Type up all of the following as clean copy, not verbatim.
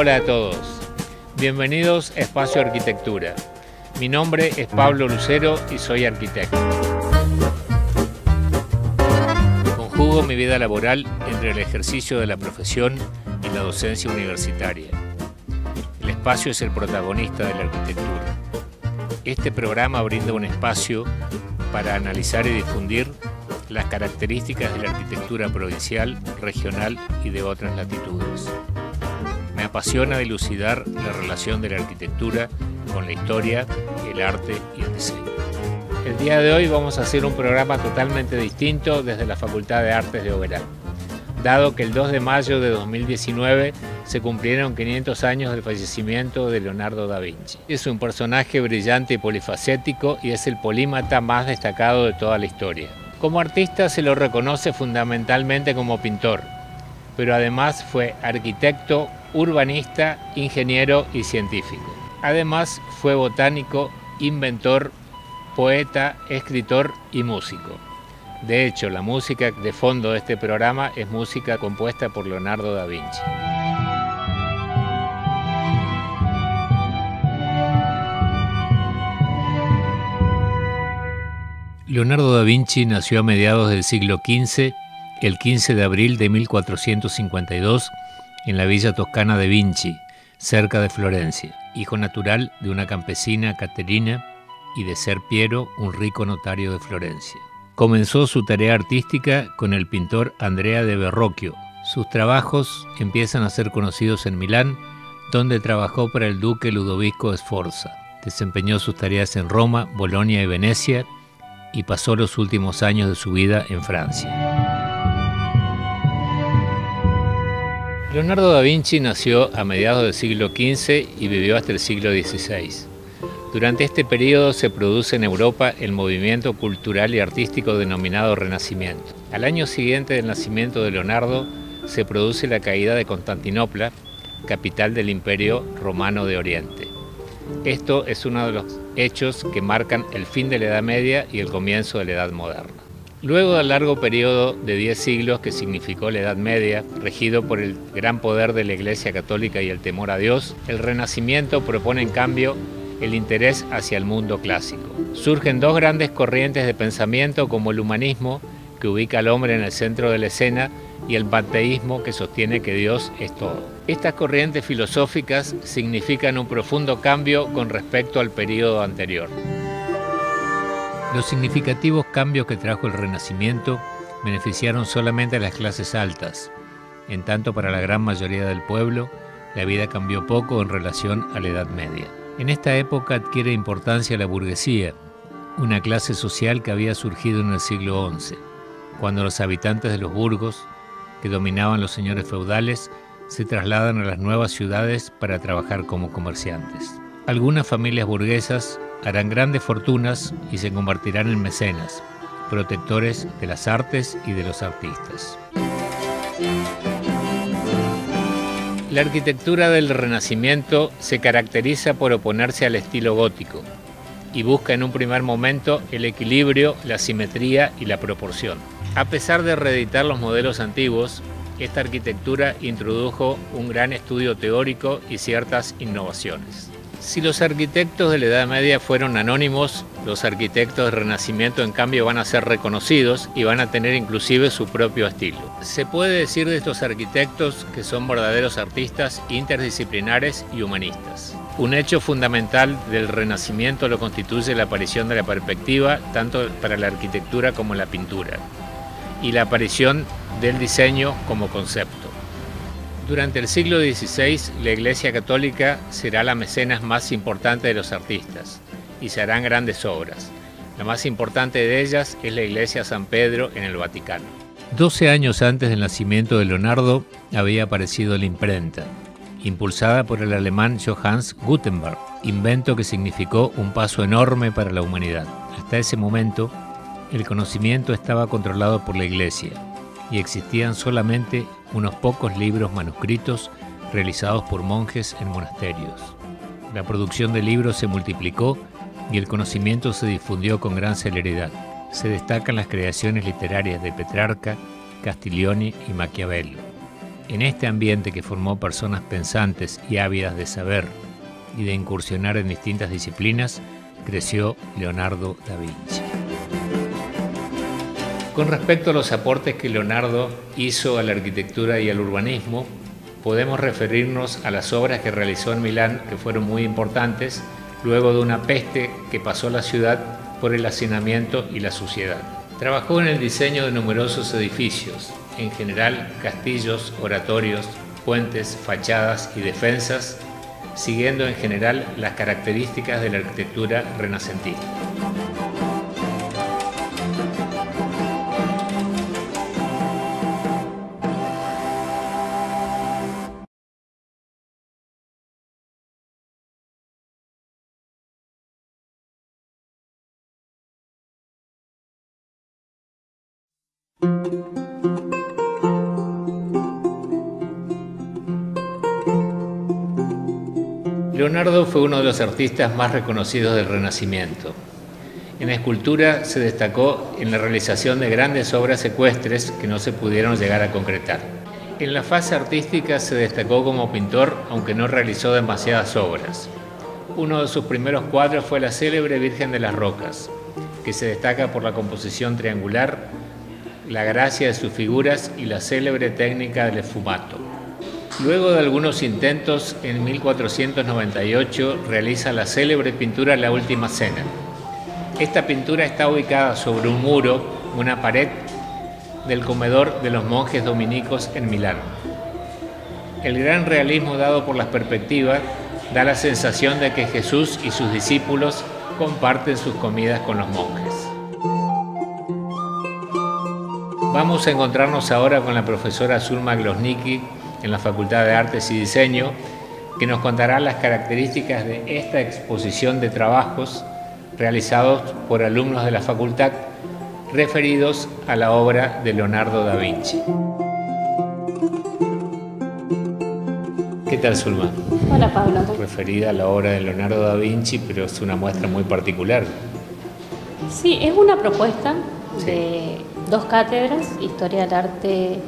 Hola a todos, bienvenidos a Espacio Arquitectura. Mi nombre es Pablo Lucero y soy arquitecto. Conjugo mi vida laboral entre el ejercicio de la profesión y la docencia universitaria. El espacio es el protagonista de la arquitectura. Este programa brinda un espacio para analizar y difundir las características de la arquitectura provincial, regional y de otras latitudes. Me apasiona dilucidar la relación de la arquitectura con la historia, el arte y el diseño. El día de hoy vamos a hacer un programa totalmente distinto desde la Facultad de Artes de Oberá, dado que el 2 de mayo de 2019 se cumplieron 500 años del fallecimiento de Leonardo da Vinci. Es un personaje brillante y polifacético y es el polímata más destacado de toda la historia. Como artista se lo reconoce fundamentalmente como pintor, pero además fue arquitecto, urbanista, ingeniero y científico. Además fue botánico, inventor, poeta, escritor y músico. De hecho, la música de fondo de este programa es música compuesta por Leonardo da Vinci. Leonardo da Vinci nació a mediados del siglo XV, el 15 de abril de 1452, en la villa toscana de Vinci, cerca de Florencia, hijo natural de una campesina Caterina y de Ser Piero, un rico notario de Florencia. Comenzó su tarea artística con el pintor Andrea de Verrocchio. Sus trabajos empiezan a ser conocidos en Milán, donde trabajó para el duque Ludovico Sforza. Desempeñó sus tareas en Roma, Bolonia y Venecia y pasó los últimos años de su vida en Francia. Leonardo da Vinci nació a mediados del siglo XV y vivió hasta el siglo XVI. Durante este periodo se produce en Europa el movimiento cultural y artístico denominado Renacimiento. Al año siguiente del nacimiento de Leonardo se produce la caída de Constantinopla, capital del Imperio Romano de Oriente. Esto es uno de los hechos que marcan el fin de la Edad Media y el comienzo de la Edad Moderna. Luego del largo periodo de 10 siglos que significó la Edad Media, regido por el gran poder de la Iglesia Católica y el temor a Dios, el Renacimiento propone en cambio el interés hacia el mundo clásico. Surgen dos grandes corrientes de pensamiento como el humanismo, que ubica al hombre en el centro de la escena, y el panteísmo, que sostiene que Dios es todo. Estas corrientes filosóficas significan un profundo cambio con respecto al periodo anterior. Los significativos cambios que trajo el Renacimiento beneficiaron solamente a las clases altas. En tanto, para la gran mayoría del pueblo, la vida cambió poco en relación a la Edad Media. En esta época adquiere importancia la burguesía, una clase social que había surgido en el siglo XI, cuando los habitantes de los burgos, que dominaban los señores feudales, se trasladan a las nuevas ciudades para trabajar como comerciantes. Algunas familias burguesas harán grandes fortunas y se convertirán en mecenas, protectores de las artes y de los artistas. La arquitectura del Renacimiento se caracteriza por oponerse al estilo gótico y busca en un primer momento el equilibrio, la simetría y la proporción. A pesar de reeditar los modelos antiguos, esta arquitectura introdujo un gran estudio teórico y ciertas innovaciones. Si los arquitectos de la Edad Media fueron anónimos, los arquitectos del Renacimiento en cambio van a ser reconocidos y van a tener inclusive su propio estilo. Se puede decir de estos arquitectos que son verdaderos artistas interdisciplinares y humanistas. Un hecho fundamental del Renacimiento lo constituye la aparición de la perspectiva, tanto para la arquitectura como la pintura, y la aparición del diseño como concepto. Durante el siglo XVI, la Iglesia Católica será la mecenas más importante de los artistas y se harán grandes obras. La más importante de ellas es la Iglesia San Pedro en el Vaticano. 12 años antes del nacimiento de Leonardo había aparecido la imprenta, impulsada por el alemán Johannes Gutenberg, invento que significó un paso enorme para la humanidad. Hasta ese momento, el conocimiento estaba controlado por la Iglesia y existían solamente unos pocos libros manuscritos realizados por monjes en monasterios. La producción de libros se multiplicó y el conocimiento se difundió con gran celeridad. Se destacan las creaciones literarias de Petrarca, Castiglioni y Maquiavelo. En este ambiente que formó personas pensantes y ávidas de saber y de incursionar en distintas disciplinas, creció Leonardo da Vinci. Con respecto a los aportes que Leonardo hizo a la arquitectura y al urbanismo, podemos referirnos a las obras que realizó en Milán, que fueron muy importantes, luego de una peste que pasó la ciudad por el hacinamiento y la suciedad. Trabajó en el diseño de numerosos edificios, en general castillos, oratorios, puentes, fachadas y defensas, siguiendo en general las características de la arquitectura renacentista. Leonardo fue uno de los artistas más reconocidos del Renacimiento. En escultura se destacó en la realización de grandes obras ecuestres que no se pudieron llegar a concretar. En la fase artística se destacó como pintor, aunque no realizó demasiadas obras. Uno de sus primeros cuadros fue la célebre Virgen de las Rocas, que se destaca por la composición triangular, la gracia de sus figuras y la célebre técnica del esfumato. Luego de algunos intentos, en 1498 realiza la célebre pintura La Última Cena. Esta pintura está ubicada sobre un muro, una pared del comedor de los monjes dominicos en Milán. El gran realismo dado por las perspectivas da la sensación de que Jesús y sus discípulos comparten sus comidas con los monjes. Vamos a encontrarnos ahora con la profesora Zulma Glosnicki en la Facultad de Artes y Diseño, que nos contará las características de esta exposición de trabajos realizados por alumnos de la facultad referidos a la obra de Leonardo da Vinci. ¿Qué tal, Zulma? Hola, Pablo. Referida a la obra de Leonardo da Vinci, pero es una muestra muy particular. Sí, es una propuesta de dos cátedras, Historia del Arte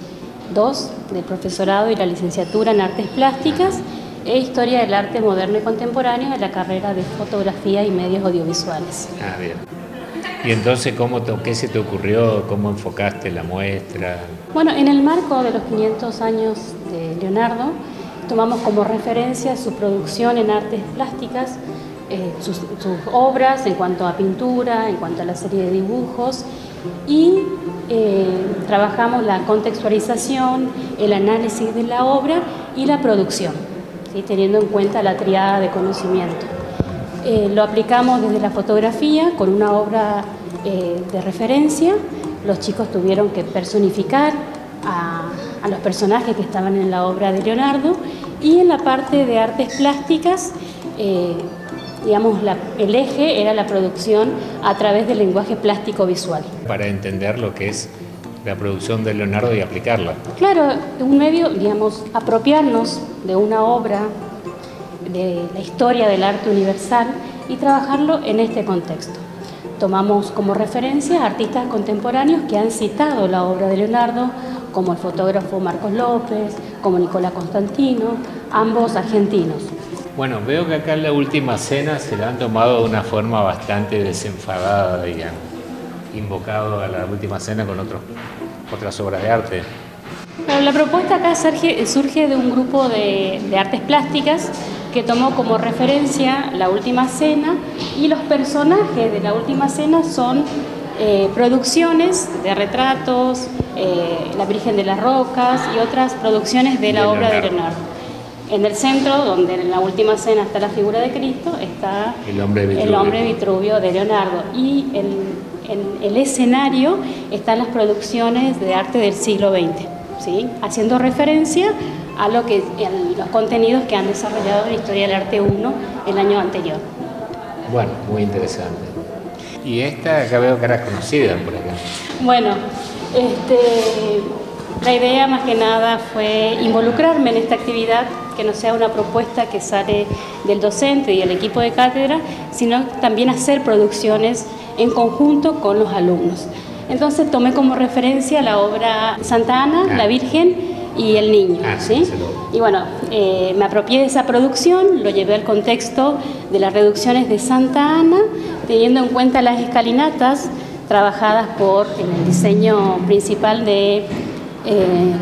2, del profesorado y la licenciatura en Artes Plásticas, e Historia del Arte Moderno y Contemporáneo de la carrera de Fotografía y Medios Audiovisuales. Ah, bien. Y entonces, ¿qué se te ocurrió? ¿Cómo enfocaste la muestra? Bueno, en el marco de los 500 años de Leonardo, tomamos como referencia su producción en artes plásticas, sus obras en cuanto a pintura, en cuanto a la serie de dibujos, y trabajamos la contextualización, el análisis de la obra y la producción, ¿sí? Teniendo en cuenta la triada de conocimiento. Lo aplicamos desde la fotografía con una obra de referencia. Los chicos tuvieron que personificar a los personajes que estaban en la obra de Leonardo, y en la parte de artes plásticas, digamos, el eje era la producción a través del lenguaje plástico visual. Para entender lo que es la producción de Leonardo y aplicarla. Claro, un medio, digamos, apropiarnos de una obra de la historia del arte universal y trabajarlo en este contexto. Tomamos como referencia artistas contemporáneos que han citado la obra de Leonardo, como el fotógrafo Marcos López, como Nicolás Constantino, ambos argentinos. Bueno, veo que acá en La Última Cena se la han tomado de una forma bastante desenfadada, digamos, invocado a La Última Cena con otras obras de arte. La propuesta acá surge de un grupo de artes plásticas que tomó como referencia La Última Cena, y los personajes de La Última Cena son producciones de retratos, La Virgen de las Rocas y otras producciones de la obra de Leonardo. En el centro, donde en La Última Cena está la figura de Cristo, está el hombre Vitruvio de Leonardo, y en el escenario están las producciones de arte del siglo XX, ¿sí? Haciendo referencia a los contenidos que han desarrollado en Historia del Arte 1 el año anterior. Bueno, muy interesante. Y esta acá veo que era conocida por acá. Bueno, la idea más que nada fue involucrarme en esta actividad, que no sea una propuesta que sale del docente y el equipo de cátedra, sino también hacer producciones en conjunto con los alumnos. Entonces tomé como referencia la obra Santa Ana, La Virgen, y el niño. ¿Sí? Y bueno, me apropié de esa producción, lo llevé al contexto de las reducciones de Santa Ana, teniendo en cuenta las escalinatas trabajadas en el diseño principal de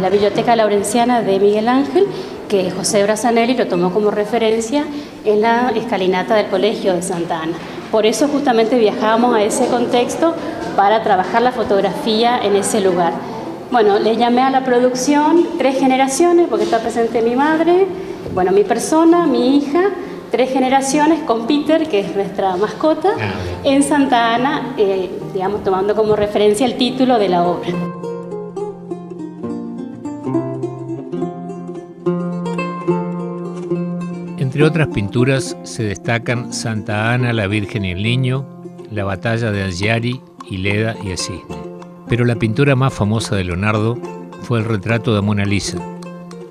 la Biblioteca Laurenciana de Miguel Ángel, que José Brazanelli lo tomó como referencia en la escalinata del Colegio de Santa Ana. Por eso justamente viajamos a ese contexto para trabajar la fotografía en ese lugar. Bueno, le llamé a la producción 3 generaciones, porque está presente mi madre, bueno, mi persona, mi hija, 3 generaciones con Peter, que es nuestra mascota, en Santa Ana, digamos, tomando como referencia el título de la obra. Entre otras pinturas se destacan Santa Ana, la Virgen y el Niño, la Batalla de Algiari y Leda y el Cisne. Pero la pintura más famosa de Leonardo fue el retrato de Mona Lisa,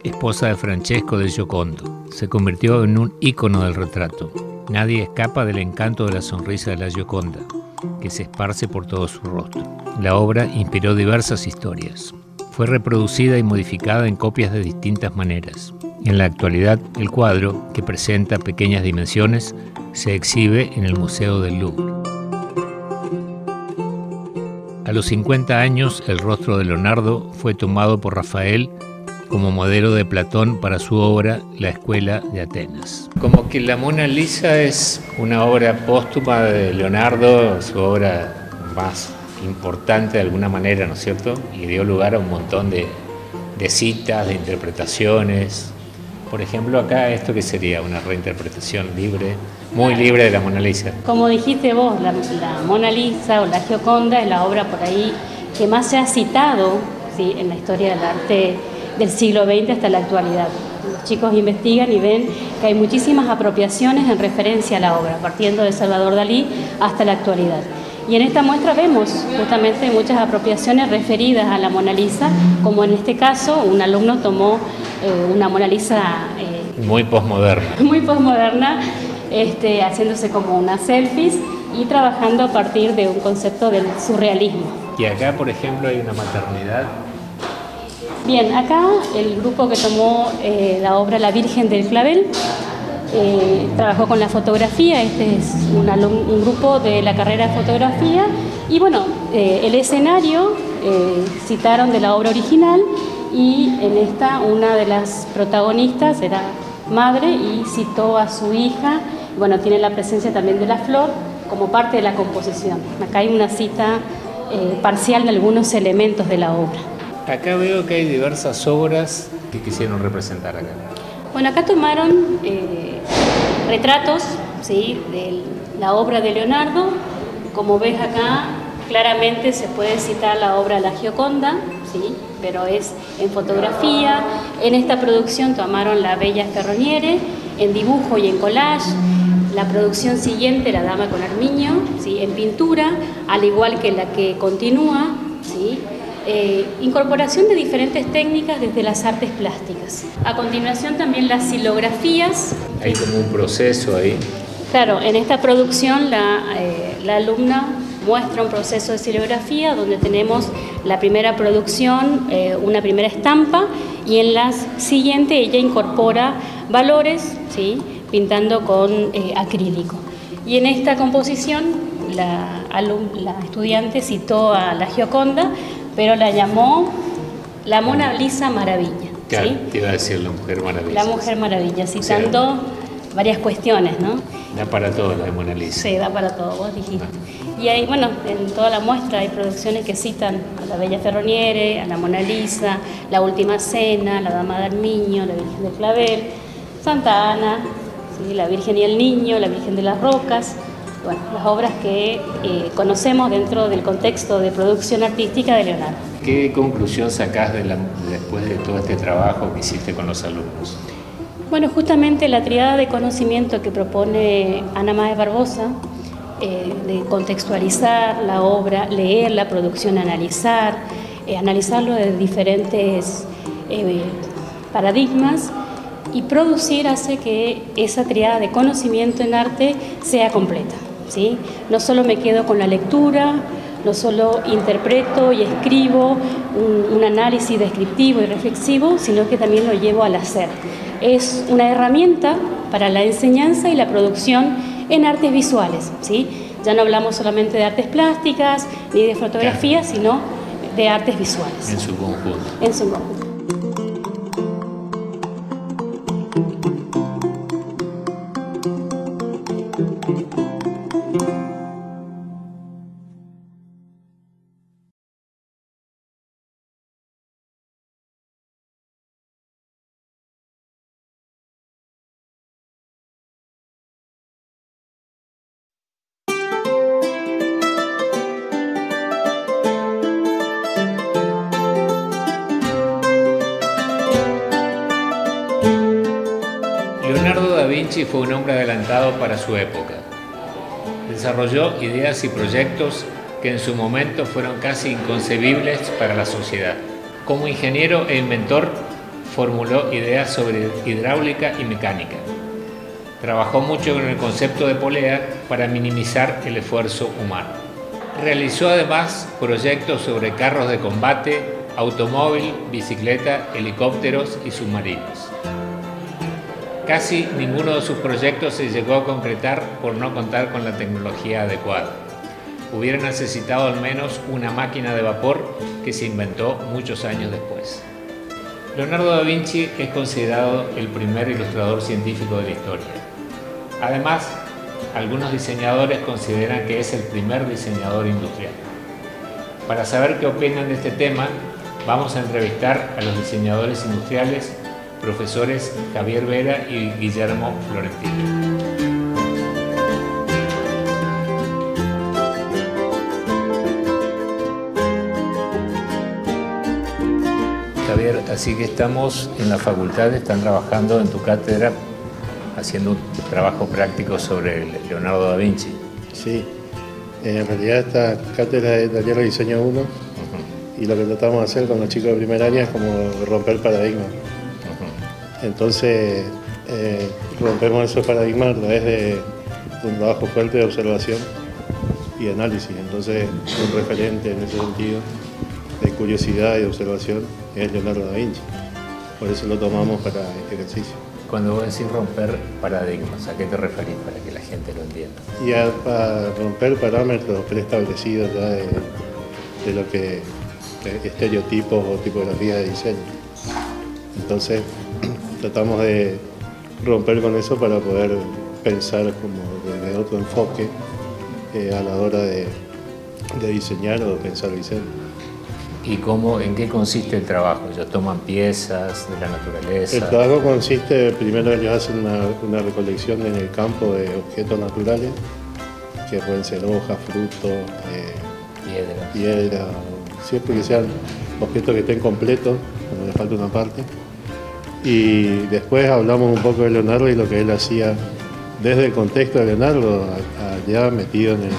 esposa de Francesco del Giocondo. Se convirtió en un ícono del retrato. Nadie escapa del encanto de la sonrisa de la Gioconda, que se esparce por todo su rostro. La obra inspiró diversas historias. Fue reproducida y modificada en copias de distintas maneras. En la actualidad, el cuadro, que presenta pequeñas dimensiones, se exhibe en el Museo del Louvre. A los 50 años, el rostro de Leonardo fue tomado por Rafael como modelo de Platón para su obra La Escuela de Atenas. Como que la Mona Lisa es una obra póstuma de Leonardo, su obra más importante de alguna manera, ¿no es cierto? Y dio lugar a un montón de citas, de interpretaciones. Por ejemplo, acá esto que sería una reinterpretación libre, muy libre de la Mona Lisa. Como dijiste vos, la Mona Lisa o la Gioconda es la obra por ahí que más se ha citado, ¿sí?, en la historia del arte del siglo XX hasta la actualidad. Los chicos investigan y ven que hay muchísimas apropiaciones en referencia a la obra, partiendo de Salvador Dalí hasta la actualidad. Y en esta muestra vemos justamente muchas apropiaciones referidas a la Mona Lisa, como en este caso un alumno tomó una Mona Lisa muy posmoderna. Muy posmoderna, haciéndose como unas selfies y trabajando a partir de un concepto del surrealismo. Y acá, por ejemplo, hay una maternidad. Bien, acá el grupo que tomó la obra La Virgen del Clavel trabajó con la fotografía. Este es un grupo de la carrera de fotografía y bueno, el escenario citaron de la obra original y en esta una de las protagonistas era madre y citó a su hija. Bueno, tiene la presencia también de la flor como parte de la composición. Acá hay una cita parcial de algunos elementos de la obra. Acá veo que hay diversas obras que quisieron representar acá. Bueno, acá tomaron retratos, ¿sí?, de la obra de Leonardo. Como ves acá, claramente se puede citar la obra La Gioconda, ¿sí?, pero es en fotografía. En esta producción tomaron La Bella Ferroniere, en dibujo y en collage. La producción siguiente, La Dama con Armiño, ¿sí?, en pintura, al igual que la que continúa, ¿sí?, incorporación de diferentes técnicas desde las artes plásticas. A continuación también las silografías. Hay como un proceso ahí. Claro, en esta producción la alumna muestra un proceso de silografía donde tenemos la primera producción, una primera estampa, y en la siguiente ella incorpora valores, ¿sí?, pintando con acrílico. Y en esta composición la estudiante citó a la Gioconda, pero la llamó la Mona Lisa Maravilla. Claro, ¿sí? Te iba a decir la Mujer Maravilla. La Mujer Maravilla, citando varias cuestiones, ¿no? Da para todo la de Mona Lisa. Sí, da para todo, vos dijiste. Y ahí, bueno, en toda la muestra hay producciones que citan a la Bella Ferroniere, a la Mona Lisa, La Última Cena, La Dama de Armiño, la Virgen del Clavel, Santa Ana, ¿sí?, la Virgen y el Niño, la Virgen de las Rocas. Bueno, las obras que conocemos dentro del contexto de producción artística de Leonardo. ¿Qué conclusión sacás después de todo este trabajo que hiciste con los alumnos? Bueno, justamente la triada de conocimiento que propone Ana Máez Barbosa, de contextualizar la obra, leer la producción, analizarlo de diferentes paradigmas y producir, hace que esa triada de conocimiento en arte sea completa, ¿sí? No solo me quedo con la lectura no solo interpreto y escribo un análisis descriptivo y reflexivo, sino que también lo llevo al hacer. Es una herramienta para la enseñanza y la producción en artes visuales, ¿sí? Ya no hablamos solamente de artes plásticas ni de fotografía, sino de artes visuales. En su conjunto. En su conjunto. Leonardo da Vinci fue un hombre adelantado para su época. Desarrolló ideas y proyectos que en su momento fueron casi inconcebibles para la sociedad. Como ingeniero e inventor, formuló ideas sobre hidráulica y mecánica. Trabajó mucho con el concepto de polea para minimizar el esfuerzo humano. Realizó además proyectos sobre carros de combate, automóvil, bicicleta, helicópteros y submarinos. Casi ninguno de sus proyectos se llegó a concretar por no contar con la tecnología adecuada. Hubiera necesitado al menos una máquina de vapor que se inventó muchos años después. Leonardo da Vinci es considerado el primer ilustrador científico de la historia. Además, algunos diseñadores consideran que es el primer diseñador industrial. Para saber qué opinan de este tema, vamos a entrevistar a los diseñadores industriales profesores Javier Vera y Guillermo Florentino. Javier, así que estamos en la facultad, están trabajando en tu cátedra, haciendo un trabajo práctico sobre Leonardo da Vinci. Sí, en realidad esta cátedra es taller de diseño 1 y lo que tratamos de hacer con los chicos de primer año es como romper paradigmas. Entonces, rompemos esos paradigmas a través de un trabajo fuerte de observación y análisis. Entonces, un referente en ese sentido de curiosidad y observación es Leonardo da Vinci. Por eso lo tomamos para este ejercicio. Cuando vos decís romper paradigmas, ¿a qué te referís para que la gente lo entienda? Y a romper parámetros preestablecidos ya de lo que estereotipos o tipografías de diseño. Entonces, tratamos de romper con eso para poder pensar como desde otro enfoque a la hora de diseñar o de pensar diseño. ¿Y en qué consiste el trabajo? ¿Ellos toman piezas de la naturaleza? El trabajo consiste, primero ellos hacen una recolección en el campo de objetos naturales, que pueden ser hojas, frutos, piedra, siempre que sean objetos que estén completos, cuando les falta una parte. Y después hablamos un poco de Leonardo y lo que él hacía desde el contexto de Leonardo, allá metido en el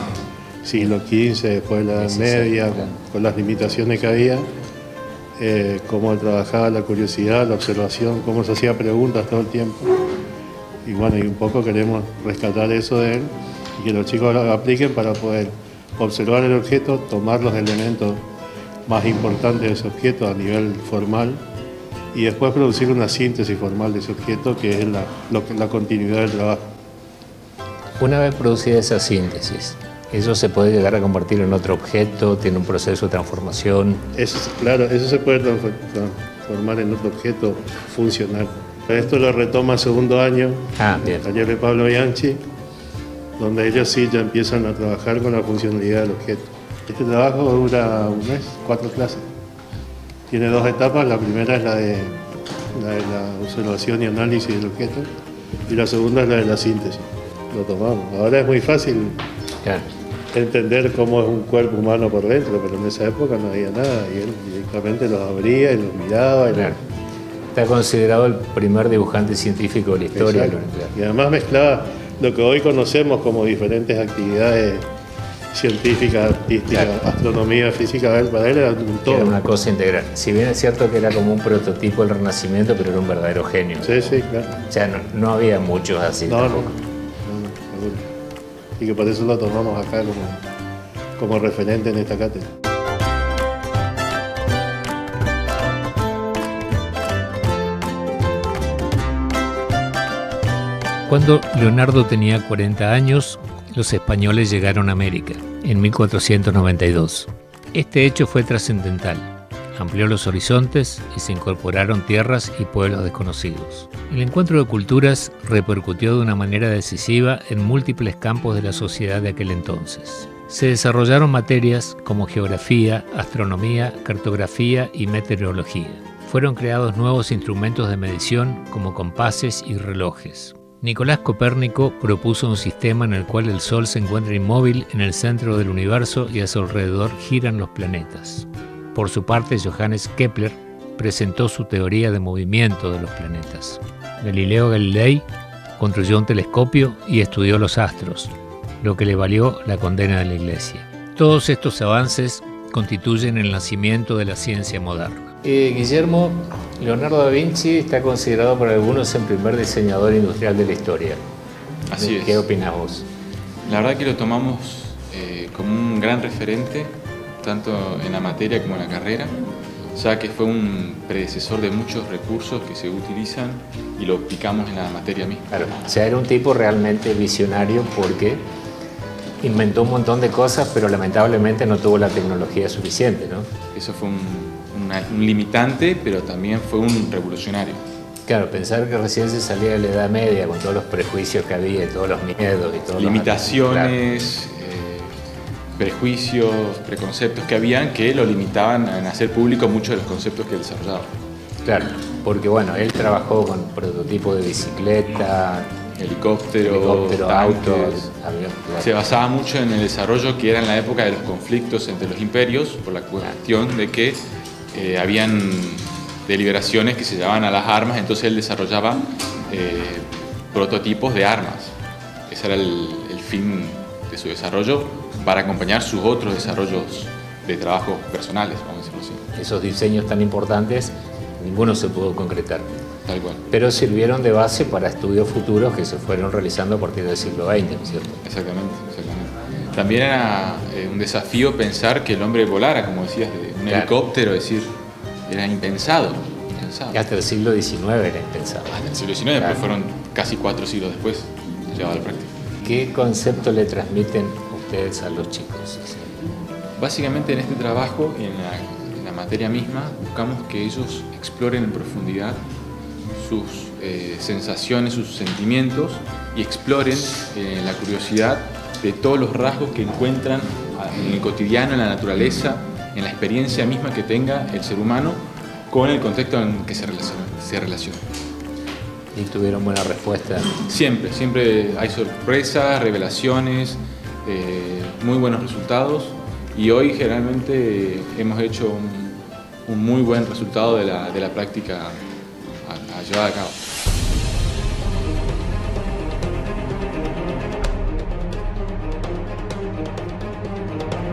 siglo XV, después de la Edad Media, con las limitaciones que había, cómo él trabajaba la curiosidad, la observación, cómo se hacía preguntas todo el tiempo. Y bueno, y un poco queremos rescatar eso de él y que los chicos lo apliquen para poder observar el objeto, tomar los elementos más importantes de ese objeto a nivel formal y después producir una síntesis formal de ese objeto que es la continuidad del trabajo. Una vez producida esa síntesis, ¿eso se puede llegar a convertir en otro objeto? ¿Tiene un proceso de transformación? Claro, eso se puede transformar en otro objeto funcional. Esto lo retoma el segundo año, el taller de Pablo Bianchi, donde ellos sí ya empiezan a trabajar con la funcionalidad del objeto. Este trabajo dura un mes, 4 clases. Tiene 2 etapas, la primera es la de la observación y análisis del objeto y la segunda es la de la síntesis. Lo tomamos. Ahora es muy fácil entender cómo es un cuerpo humano por dentro, pero en esa época no había nada y él directamente los abría y los miraba. Está considerado el primer dibujante científico de la historia. Y además mezclaba lo que hoy conocemos como diferentes actividades científicas, artísticas, astronomía, física, para él era un todo. Era una cosa integral. Si bien es cierto que era como un prototipo del Renacimiento, pero era un verdadero genio. Sí, sí, claro. O sea, no había muchos así tampoco. Y que por eso lo tomamos acá como referente en esta cátedra. Cuando Leonardo tenía 40 años, los españoles llegaron a América, en 1492. Este hecho fue trascendental. Amplió los horizontes y se incorporaron tierras y pueblos desconocidos. El encuentro de culturas repercutió de una manera decisiva en múltiples campos de la sociedad de aquel entonces. Se desarrollaron materias como geografía, astronomía, cartografía y meteorología. Fueron creados nuevos instrumentos de medición como compases y relojes. Nicolás Copérnico propuso un sistema en el cual el Sol se encuentra inmóvil en el centro del universo y a su alrededor giran los planetas. Por su parte, Johannes Kepler presentó su teoría de movimiento de los planetas. Galileo Galilei construyó un telescopio y estudió los astros, lo que le valió la condena de la Iglesia. Todos estos avances constituyen el nacimiento de la ciencia moderna. Guillermo, Leonardo da Vinci está considerado por algunos el primer diseñador industrial de la historia. Así es. ¿Qué opinas vos? La verdad que lo tomamos como un gran referente, tanto en la materia como en la carrera, ya que fue un predecesor de muchos recursos que se utilizan y lo aplicamos en la materia misma. Claro, o sea, era un tipo realmente visionario porque inventó un montón de cosas, pero lamentablemente no tuvo la tecnología suficiente, ¿no? Eso fue un limitante, pero también fue un revolucionario. Claro, pensar que recién se salía de la Edad Media con todos los prejuicios que había, todos los miedos y todas limitaciones, prejuicios, preconceptos que habían que lo limitaban a hacer público muchos de los conceptos que él desarrollaba. Claro, porque bueno, él trabajó con prototipos de bicicleta, helicóptero, autos, aviones. Claro. Se basaba mucho en el desarrollo que era en la época de los conflictos entre los imperios, por la cuestión de que habían deliberaciones que se llevaban a las armas, entonces él desarrollaba prototipos de armas. Ese era el fin de su desarrollo para acompañar sus otros desarrollos de trabajos personales, vamos a decirlo así. Esos diseños tan importantes, ninguno se pudo concretar. Tal cual. Pero sirvieron de base para estudios futuros que se fueron realizando a partir del siglo XX, ¿no es cierto? Exactamente, exactamente. También era un desafío pensar que el hombre volara, como decías, de un helicóptero, es decir, era impensado. Hasta el siglo XIX era impensado. Hasta el siglo XIX, pero fueron casi 4 siglos después, llevado a la práctica. ¿Qué concepto le transmiten ustedes a los chicos? Básicamente en este trabajo y en la materia misma buscamos que ellos exploren en profundidad sus sensaciones, sus sentimientos y exploren la curiosidad de todos los rasgos que encuentran en el cotidiano, en la naturaleza, en la experiencia misma que tenga el ser humano con el contexto en que se relaciona. ¿Y tuvieron buena respuesta? Siempre, siempre hay sorpresas, revelaciones, muy buenos resultados y hoy generalmente hemos hecho un muy buen resultado de la práctica llevada a cabo.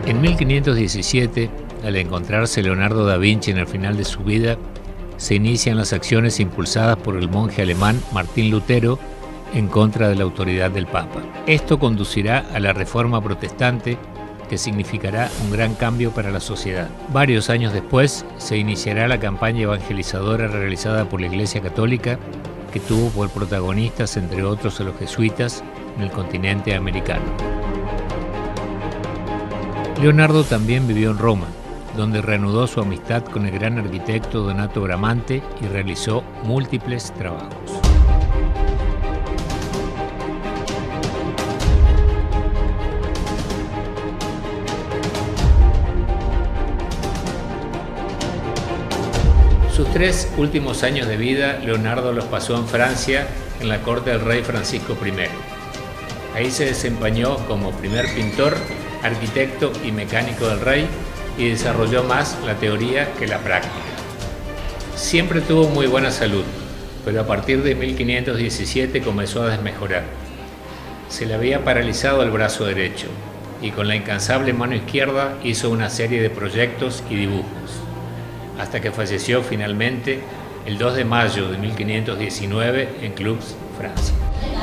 En 1517, al encontrarse Leonardo da Vinci en el final de su vida, se inician las acciones impulsadas por el monje alemán Martín Lutero en contra de la autoridad del Papa. Esto conducirá a la Reforma Protestante, que significará un gran cambio para la sociedad. Varios años después, se iniciará la campaña evangelizadora realizada por la Iglesia Católica, que tuvo por protagonistas, entre otros, a los jesuitas en el continente americano. Leonardo también vivió en Roma, donde reanudó su amistad con el gran arquitecto Donato Bramante y realizó múltiples trabajos. Sus 3 últimos años de vida, Leonardo los pasó en Francia, en la corte del rey Francisco I. Ahí se desempeñó como primer pintor, arquitecto y mecánico del rey y desarrolló más la teoría que la práctica. Siempre tuvo muy buena salud, pero a partir de 1517 comenzó a desmejorar. Se le había paralizado el brazo derecho y con la incansable mano izquierda hizo una serie de proyectos y dibujos, hasta que falleció finalmente el 2 de mayo de 1519 en Cluses, Francia.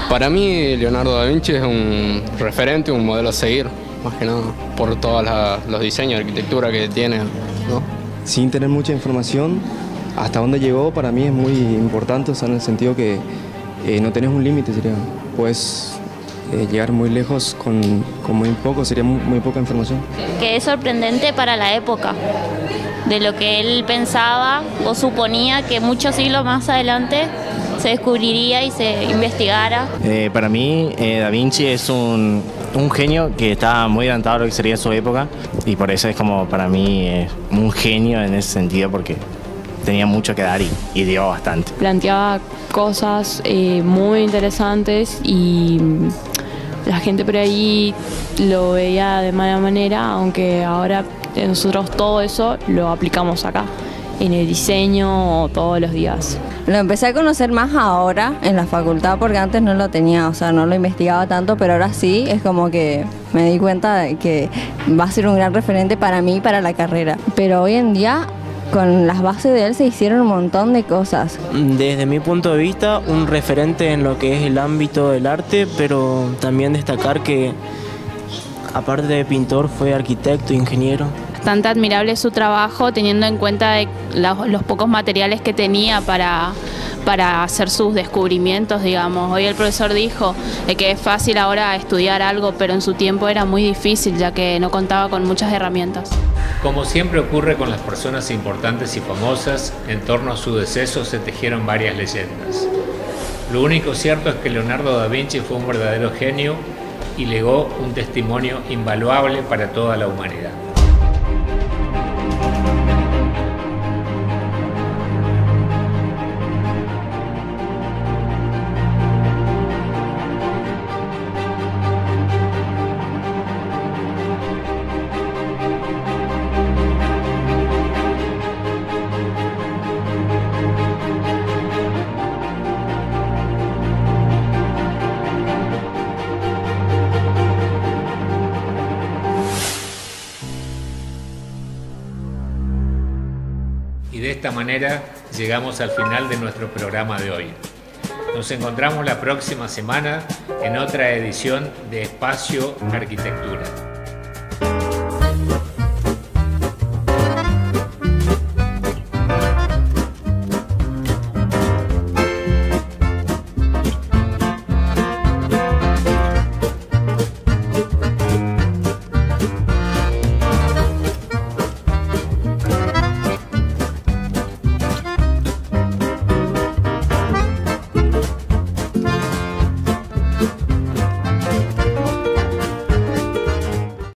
Para mí, Leonardo da Vinci es un referente, un modelo a seguir. más que nada, por todos los diseños de arquitectura que tiene, ¿no? Sin tener mucha información, hasta dónde llegó para mí es muy importante, o sea, en el sentido que no tenés un límite, sería, puedes llegar muy lejos con muy poco, sería muy poca información. Que es sorprendente para la época, de lo que él pensaba o suponía que muchos siglos más adelante se descubriría y se investigara. Para mí, Da Vinci es un genio que está muy adelantado a lo que sería su época, y por eso es como para mí un genio en ese sentido, porque tenía mucho que dar y dio bastante. Planteaba cosas muy interesantes y la gente por ahí lo veía de mala manera, aunque ahora nosotros todo eso lo aplicamos acá, en el diseño todos los días. Lo empecé a conocer más ahora en la facultad, porque antes no lo tenía, o sea, no lo investigaba tanto, pero ahora sí, es como que me di cuenta de que va a ser un gran referente para mí y para la carrera. Pero hoy en día, con las bases de él se hicieron un montón de cosas. Desde mi punto de vista, un referente en lo que es el ámbito del arte, pero también destacar que, aparte de pintor, fue arquitecto, ingeniero. Bastante admirable su trabajo, teniendo en cuenta los pocos materiales que tenía para hacer sus descubrimientos, digamos. Hoy el profesor dijo de que es fácil ahora estudiar algo, pero en su tiempo era muy difícil, ya que no contaba con muchas herramientas. Como siempre ocurre con las personas importantes y famosas, en torno a su deceso se tejieron varias leyendas. Lo único cierto es que Leonardo da Vinci fue un verdadero genio y legó un testimonio invaluable para toda la humanidad. Y de esta manera llegamos al final de nuestro programa de hoy. Nos encontramos la próxima semana en otra edición de Espacio Arquitectura.